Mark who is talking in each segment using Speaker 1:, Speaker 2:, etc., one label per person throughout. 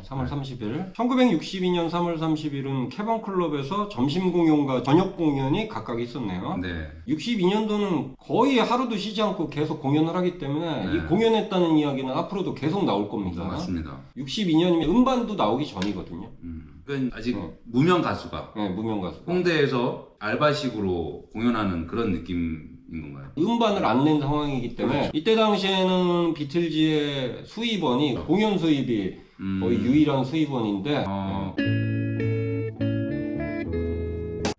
Speaker 1: 3월 30일. 1962년 3월 30일은 캐번 클럽에서 점심 공연과 저녁 공연이 각각 있었네요.
Speaker 2: 네.
Speaker 1: 62년도는 거의 하루도 쉬지 않고 계속 공연을 하기 때문에
Speaker 2: 네.
Speaker 1: 이 공연했다는 이야기는 앞으로도 계속 나올 겁니다.
Speaker 2: 맞습니다.
Speaker 1: 62년이면 음반도 나오기 전이거든요.
Speaker 2: 그러니까 아직 무명 가수가
Speaker 1: 네, 무명 가수.
Speaker 2: 홍대에서 알바식으로 공연하는 그런 느낌인 건가요?
Speaker 1: 음반을 안 낸 상황이기 때문에 이때 당시에는 비틀즈의 수입원이 공연 수입이 거의 유일한 수입원인데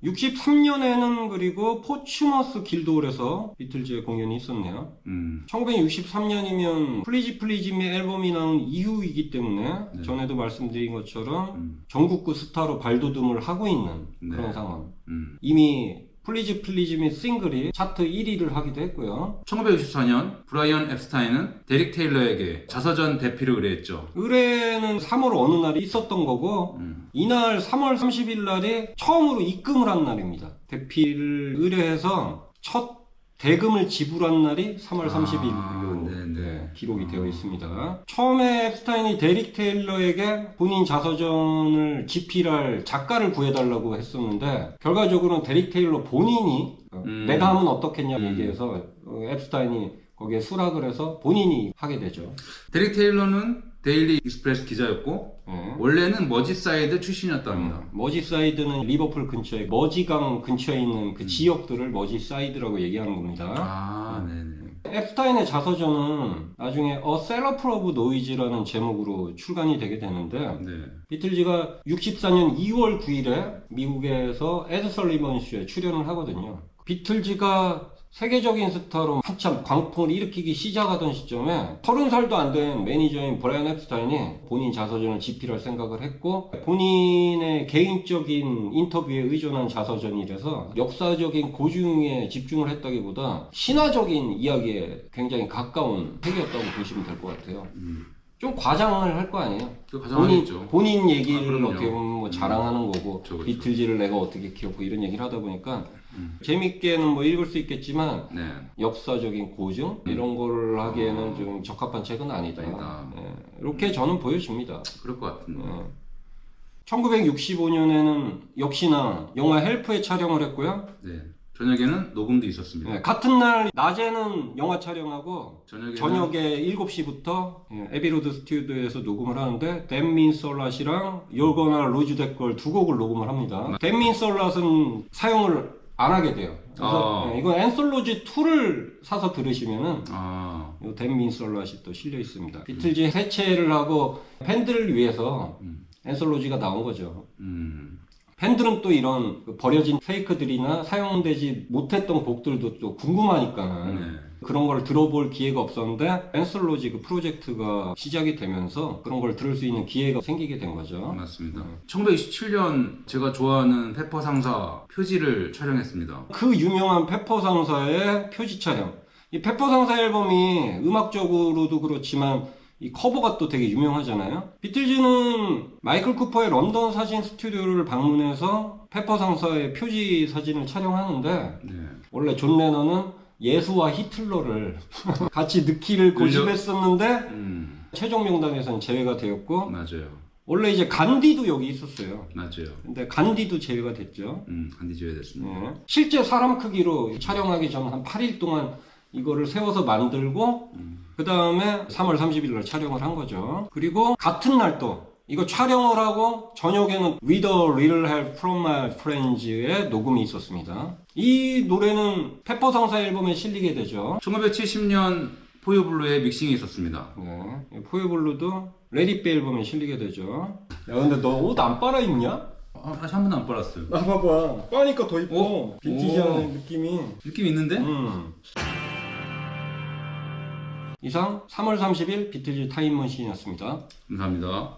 Speaker 1: 63년에는 그리고 포츠머스 길드홀에서 비틀즈의 공연이 있었네요. 1963년이면 플리지 플리지미 앨범이 나온 이후이기 때문에 전에도 말씀드린 것처럼 전국구 스타로 발돋움을 하고 있는 그런 상황. 이미 플리즈 플리즈미 싱글이 차트 1위를 하기도 했고요.
Speaker 2: 1964년 브라이언 앱스타인은 데릭 테일러에게 자서전 대피를 의뢰했죠.
Speaker 1: 의뢰는 3월 어느 날이 있었던 거고 이날 3월 30일 날이 처음으로 입금을 한 날입니다. 대피를 의뢰해서 첫 대금을 지불한 날이 3월 30일로 기록이 되어 있습니다. 처음에 앱스타인이 데릭 테일러에게 본인 자서전을 집필할 작가를 구해달라고 했었는데 결과적으로는 데릭 테일러 본인이 내가 하면 어떻겠냐 얘기해서 앱스타인이 거기에 수락을 해서 본인이 하게 되죠.
Speaker 2: 데릭 테일러는 데일리 익스프레스 기자였고 원래는 머지사이드 출신이었다 합니다.
Speaker 1: 머지사이드는 리버풀 근처에 머지강 근처에 있는 그 지역들을 머지사이드라고 얘기하는 겁니다.
Speaker 2: 네네.
Speaker 1: 앱스타인의 자서전은 나중에 A Cellar of Noise라는 제목으로 출간이 되게 되는데 비틀즈가 64년 2월 9일에 미국에서 에드 설리번 쇼에 출연을 하거든요. 비틀즈가 세계적인 스타로 한참 광풍을 일으키기 시작하던 시점에 30살도 안 된 매니저인 브라이언 앱스타인이 본인 자서전을 집필할 생각을 했고 본인의 개인적인 인터뷰에 의존한 자서전이라서 역사적인 고증에 집중을 했다기보다 신화적인 이야기에 굉장히 가까운 책이었다고 보시면 될 것 같아요. 좀 과장을 할 거 아니에요. 본인 얘기를 어떻게 보면 뭐 자랑하는 거고 비틀즈를 내가 어떻게 키웠고 이런 얘기를 하다 보니까 재밌게는 뭐 읽을 수 있겠지만 역사적인 고증 이런 거를 하기에는 좀 적합한 책은 아니다. 이렇게 저는 보여집니다.
Speaker 2: 그럴 것 같은데.
Speaker 1: 1965년에는 역시나 영화 헬프에 촬영을 했고요.
Speaker 2: 저녁에는 녹음도 있었습니다.
Speaker 1: 같은 날 낮에는 영화 ç촬영하고 저녁에 7시부터 에비로드 스튜디오에서 녹음을 하는데 댄민 솔랏이랑 You're Gonna Lose That Girl 두 곡을 녹음을 합니다. 댄민 솔랏은 사용을 안 하게 돼요. 그래서 이건 앤솔로지 2를 사서 들으시면은 이 댄민 솔랏이 또 실려 있습니다. 비틀즈 해체를 하고 팬들을 위해서 앤솔로지가 나온 거죠. 팬들은 또 이런 버려진 페이크들이나 사용되지 못했던 곡들도 또 궁금하니까 그런 걸 들어볼 기회가 없었는데 앤솔로지 그 프로젝트가 시작이 되면서 그런 걸 들을 수 있는 기회가 생기게 된 거죠.
Speaker 2: 맞습니다. 1927년 제가 좋아하는 페퍼 상사 표지를 촬영했습니다.
Speaker 1: 그 유명한 페퍼 상사의 표지 촬영. 이 페퍼 상사 앨범이 음악적으로도 그렇지만 이 커버가 또 되게 유명하잖아요. 비틀즈는 마이클 쿠퍼의 런던 사진 스튜디오를 방문해서 페퍼 상사의 표지 사진을 촬영하는데 원래 존 레넌은 예수와 히틀러를 같이 넣기를 고집했었는데 최종 명단에서는 제외가 되었고 원래 이제 간디도 여기 있었어요. 근데 간디도 제외가 됐죠.
Speaker 2: 간디 제외됐습니다.
Speaker 1: 실제 사람 크기로 촬영하기 전 한 8일 동안 이거를 세워서 만들고 그 다음에 3월 30일 날 촬영을 한 거죠. 그리고 같은 날 또 이거 촬영을 하고 저녁에는 With a Little Help From My Friends의 녹음이 있었습니다. 이 노래는 페퍼 상사 앨범에 실리게 되죠.
Speaker 2: 1970년 포유블루의 믹싱이 있었습니다.
Speaker 1: 포유블루도 레디비 앨범에 실리게 되죠. 야 근데 너 옷 안 빨아 입냐?
Speaker 2: 다시 한 번도 안 빨았어요.
Speaker 1: 아 봐봐 빠니까 더 이뻐. 빈티지한 느낌이.
Speaker 2: 느낌 있는데?
Speaker 1: 이상 3월 30일 비틀즈 타임머신이었습니다.
Speaker 2: 감사합니다.